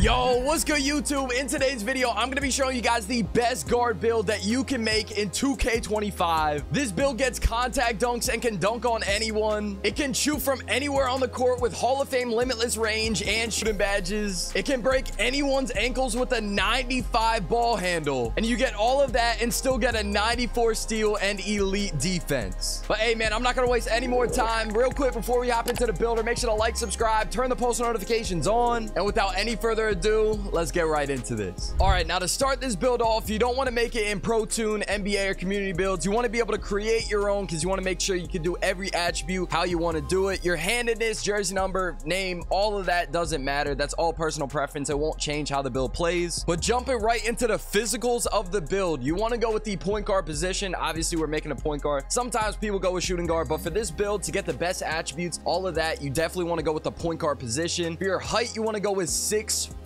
Yo, what's good, YouTube? In today's video, I'm going to be showing you guys the best guard build that you can make in 2K25. This build gets contact dunks and can dunk on anyone. It can shoot from anywhere on the court with Hall of Fame limitless range and shooting badges. It can break anyone's ankles with a 95 ball handle. And you get all of that and still get a 94 steal and elite defense. But hey, man, I'm not going to waste any more time. Real quick, before we hop into the builder, make sure to like, subscribe, turn the post notifications on. And without any further ado, let's get right into this. All right, now to start this build off, you don't want to make it in Pro Tune, NBA, or community builds. You want to be able to create your own because you want to make sure you can do every attribute how you want to do it. Your handedness, jersey number, name, all of that doesn't matter. That's all personal preference. It won't change how the build plays. But jumping right into the physicals of the build, you want to go with the point guard position. Obviously, we're making a point guard. Sometimes people go with shooting guard, but for this build, to get the best attributes, all of that, you definitely want to go with the point guard position. For your height, you want to go with 6'2".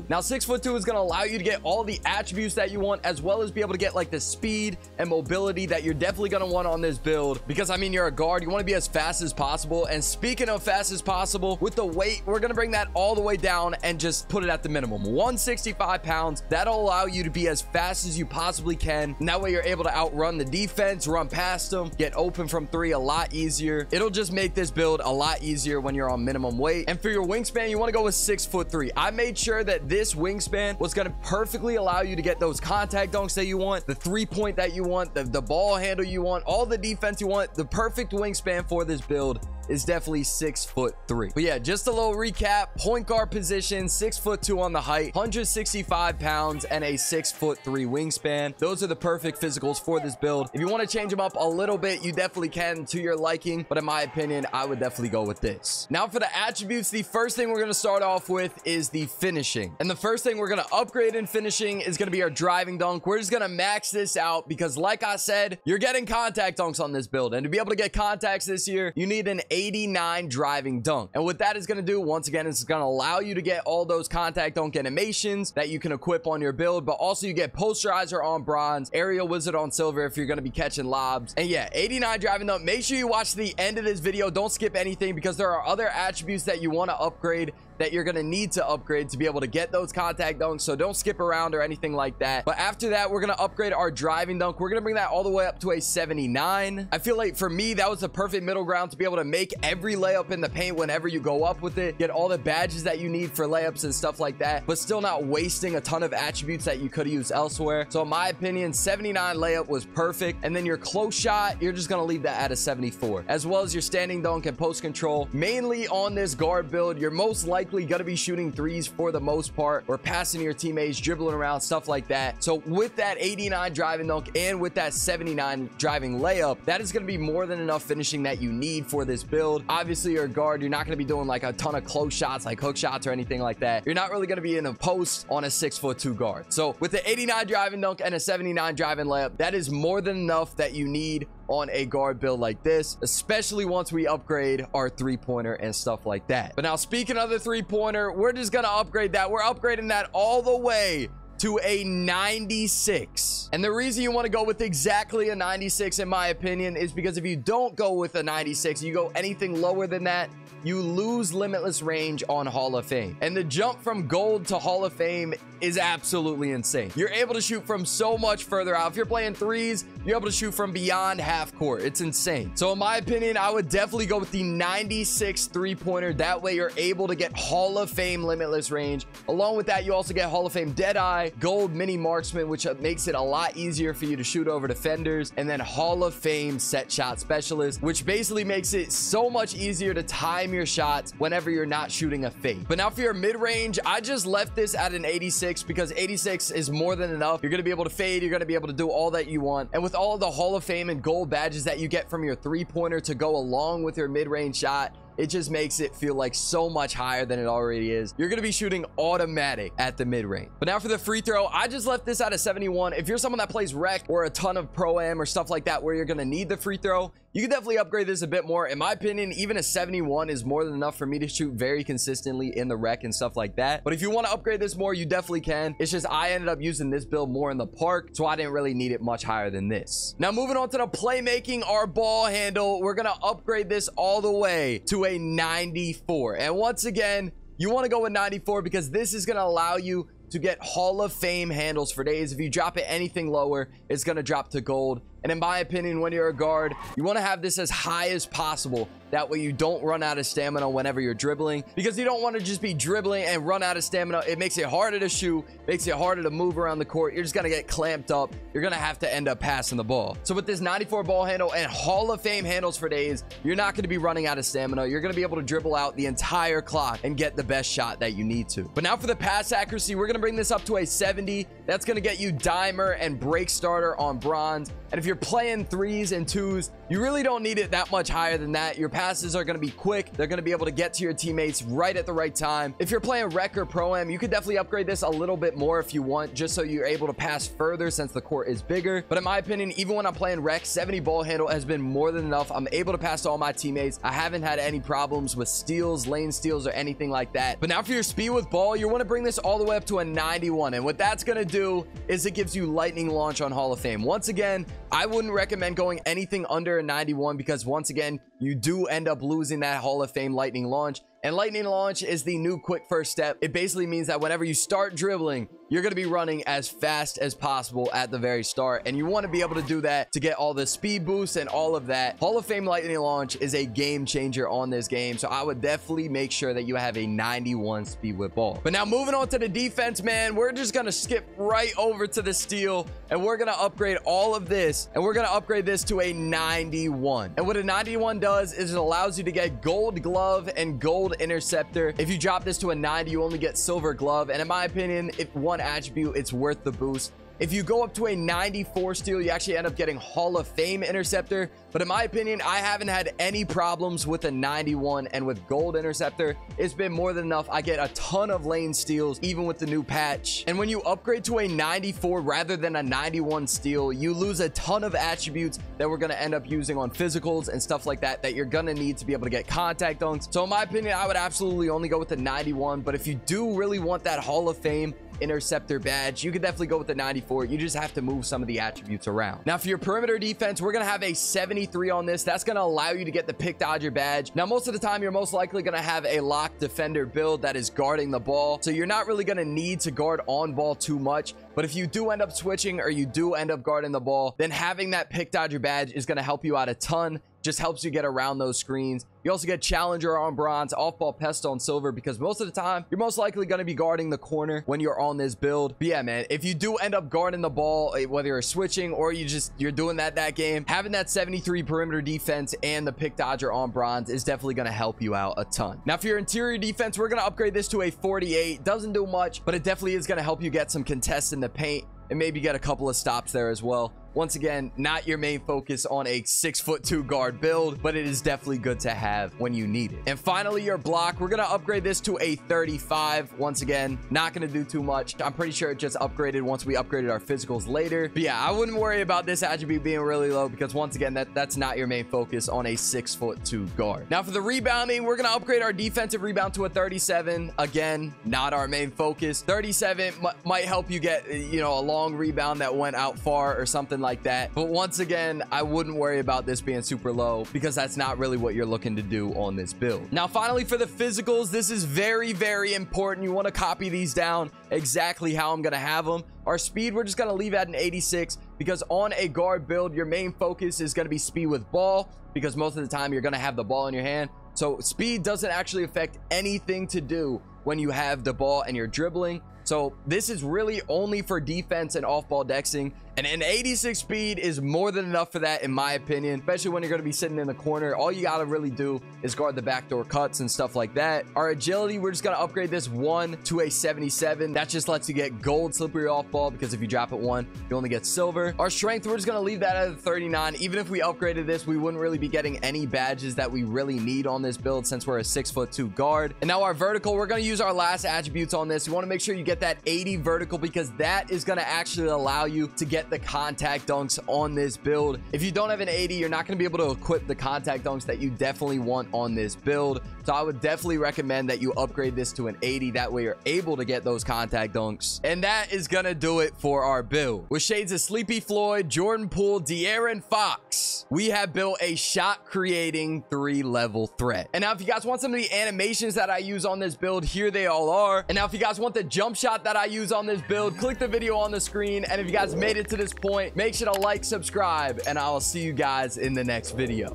Now 6'2" is going to allow you to get all the attributes that you want, as well as be able to get like the speed and mobility that you're definitely going to want on this build, because I mean, you're a guard, you want to be as fast as possible. And speaking of fast as possible, with the weight, we're going to bring that all the way down and just put it at the minimum, 165 pounds. That'll allow you to be as fast as you possibly can, and that way you're able to outrun the defense, run past them, get open from three a lot easier. It'll just make this build a lot easier when you're on minimum weight. And for your wingspan, you want to go with 6'3". I made sure that this wingspan was going to perfectly allow you to get those contact dunks that you want, the 3-point that you want, the ball handle you want, all the defense you want. The perfect wingspan for this build is definitely 6'3". But yeah, just a little recap: point guard position, 6'2" on the height, 165 pounds, and a 6'3" wingspan. Those are the perfect physicals for this build. If you want to change them up a little bit, you definitely can to your liking, but in my opinion, I would definitely go with this. Now for the attributes, the first thing we're going to start off with is the finishing. And the first thing we're going to upgrade in finishing is going to be our driving dunk. We're just going to max this out because, like I said, you're getting contact dunks on this build, and to be able to get contacts this year, you need an 89 driving dunk. And what that is going to do, once again, is going to allow you to get all those contact dunk animations that you can equip on your build, but also you get posterizer on bronze, aerial wizard on silver if you're going to be catching lobs. And yeah, 89 driving dunk. Make sure you watch the end of this video. Don't skip anything, because there are other attributes that you want to upgrade, that you're going to need to upgrade to be able to get those contact dunks. So don't skip around or anything like that. But after that, we're going to upgrade our driving dunk. We're going to bring that all the way up to a 79. I feel like for me, that was the perfect middle ground to be able to make every layup in the paint whenever you go up with it, get all the badges that you need for layups and stuff like that, but still not wasting a ton of attributes that you could use elsewhere. So in my opinion, 79 layup was perfect. And then your close shot, you're just going to leave that at a 74, as well as your standing dunk and post control. Mainly on this guard build, you're most likely going to be shooting threes for the most part, or passing your teammates, dribbling around, stuff like that. So with that 89 driving dunk and with that 79 driving layup, that is going to be more than enough finishing that you need for this build. Obviously, you're a guard, you're not going to be doing like a ton of close shots, like hook shots or anything like that. You're not really going to be in a post on a 6'2" guard. So with the 89 driving dunk and a 79 driving layup, that is more than enough that you need on a guard build like this, especially once we upgrade our 3-pointer and stuff like that. But now, speaking of the 3-pointer, we're just gonna upgrade that. We're upgrading that all the way to a 96. And the reason you want to go with exactly a 96, in my opinion, is because if you don't go with a 96, you go anything lower than that, you lose limitless range on Hall of Fame. And the jump from gold to Hall of Fame is absolutely insane. You're able to shoot from so much further out. If you're playing threes, you're able to shoot from beyond half court. It's insane. So in my opinion, I would definitely go with the 96 3-pointer. That way you're able to get Hall of Fame limitless range. Along with that, you also get Hall of Fame Deadeye, gold mini marksman, which makes it a lot easier for you to shoot over defenders, and then Hall of Fame set shot specialist, which basically makes it so much easier to time your shots whenever you're not shooting a fade. But now for your mid-range, I just left this at an 86 because 86 is more than enough. You're going to be able to fade, you're going to be able to do all that you want, and with all of the Hall of Fame and gold badges that you get from your 3-pointer to go along with your mid-range shot, it just makes it feel like so much higher than it already is. You're going to be shooting automatic at the mid-range. But now for the free throw, I just left this at a 71. If you're someone that plays rec or a ton of pro-am or stuff like that where you're going to need the free throw, you can definitely upgrade this a bit more. In my opinion, even a 71 is more than enough for me to shoot very consistently in the rec and stuff like that. But if you want to upgrade this more, you definitely can. It's just I ended up using this build more in the park, so I didn't really need it much higher than this. Now moving on to the playmaking, our ball handle, we're going to upgrade this all the way to a 94. And once again, you want to go with 94 because this is going to allow you to get Hall of Fame handles for days. If you drop it anything lower, it's going to drop to gold. And in my opinion, when you're a guard, you want to have this as high as possible. That way you don't run out of stamina whenever you're dribbling, because you don't want to just be dribbling and run out of stamina. It makes it harder to shoot, makes it harder to move around the court. You're just going to get clamped up. You're going to have to end up passing the ball. So with this 94 ball handle and Hall of Fame handles for days, you're not going to be running out of stamina. You're going to be able to dribble out the entire clock and get the best shot that you need to. But now for the pass accuracy, we're going to bring this up to a 70. That's going to get you dimer and break starter on bronze. And if you're playing 3s and 2s, you really don't need it that much higher than that. Your passes are going to be quick. They're going to be able to get to your teammates right at the right time. If you're playing rec or pro-am, you could definitely upgrade this a little bit more if you want, just so you're able to pass further since the court is bigger. But in my opinion, even when I'm playing rec, 70 ball handle has been more than enough. I'm able to pass to all my teammates. I haven't had any problems with steals, lane steals, or anything like that. But now for your speed with ball, you want to bring this all the way up to a 91. And what that's going to do is it gives you lightning launch on Hall of Fame. Once again, I wouldn't recommend going anything under a 91 because once again, you do end up losing that Hall of Fame lightning launch. And lightning launch is the new quick first step. It basically means that whenever you start dribbling, you're going to be running as fast as possible at the very start. And you want to be able to do that to get all the speed boosts and all of that. Hall of Fame lightning launch is a game changer on this game. So I would definitely make sure that you have a 91 speed with ball. But now moving on to the defense, man, we're just going to skip right over to the steal. And we're going to upgrade all of this. And we're going to upgrade this to a 91. And what a 91 does is it allows you to get gold glove and gold interceptor. If you drop this to a 90, you only get silver glove. And in my opinion, if one attribute, it's worth the boost. If you go up to a 94 steal, you actually end up getting Hall of Fame interceptor. But in my opinion, I haven't had any problems with a 91, and with gold interceptor, it's been more than enough. I get a ton of lane steals, even with the new patch. And when you upgrade to a 94 rather than a 91 steal, you lose a ton of attributes that we're going to end up using on physicals and stuff like that, that you're going to need to be able to get contact dunks. So in my opinion, I would absolutely only go with the 91. But if you do really want that Hall of Fame interceptor badge, you could definitely go with the 94. You just have to move some of the attributes around. Now for your perimeter defense, we're gonna have a 73 on this. That's gonna allow you to get the pick dodger badge. Now most of the time, you're most likely gonna have a locked defender build that is guarding the ball, so you're not really gonna need to guard on ball too much. But if you do end up switching or you do end up guarding the ball, then having that pick dodger badge is gonna help you out a ton. Just helps you get around those screens. You also get challenger on bronze, off ball pest on silver, because most of the time you're most likely going to be guarding the corner when you're on this build. But yeah, man, if you do end up guarding the ball, whether you're switching or you're doing that game, having that 73 perimeter defense and the pick dodger on bronze is definitely going to help you out a ton. Now for your interior defense, we're going to upgrade this to a 48. Doesn't do much, but it definitely is going to help you get some contests in the paint and maybe get a couple of stops there as well. Once again, not your main focus on a 6'2" guard build, but it is definitely good to have when you need it. And finally, your block, we're going to upgrade this to a 35. Once again, not going to do too much. I'm pretty sure it just upgraded once we upgraded our physicals later. But yeah, I wouldn't worry about this attribute being really low because once again, that's not your main focus on a 6'2" guard. Now for the rebounding, we're going to upgrade our defensive rebound to a 37. Again, not our main focus. 37 might help you get, you know, a long rebound that went out far or something like that. But once again, I wouldn't worry about this being super low because that's not really what you're looking to do on this build. Now, finally, for the physicals, this is very, very important. You want to copy these down exactly how I'm going to have them. Our speed, we're just going to leave at an 86 because on a guard build, your main focus is going to be speed with ball because most of the time you're going to have the ball in your hand. So speed doesn't actually affect anything to do when you have the ball and you're dribbling. So this is really only for defense and off-ball dexing. And an 86 speed is more than enough for that, in my opinion, especially when you're going to be sitting in the corner. All you got to really do is guard the backdoor cuts and stuff like that. Our agility, we're just going to upgrade this 1 to a 77. That just lets you get gold slippery off ball because if you drop it 1, you only get silver. Our strength, we're just going to leave that at a 39. Even if we upgraded this, we wouldn't really be getting any badges that we really need on this build since we're a 6'2" guard. And now our vertical, we're going to use our last attributes on this. You want to make sure you get get that 80 vertical, because that is going to actually allow you to get the contact dunks on this build. If you don't have an 80, you're not going to be able to equip the contact dunks that you definitely want on this build. So I would definitely recommend that you upgrade this to an 80. That way you're able to get those contact dunks. And that is going to do it for our build. With shades of Sleepy Floyd, Jordan Poole, De'Aaron Fox, we have built a shot creating 3-level threat. And now if you guys want some of the animations that I use on this build, here they all are. And now if you guys want the jump shot that I use on this build, click the video on the screen. And if you guys made it to this point, make sure to like, subscribe, and I'll see you guys in the next video.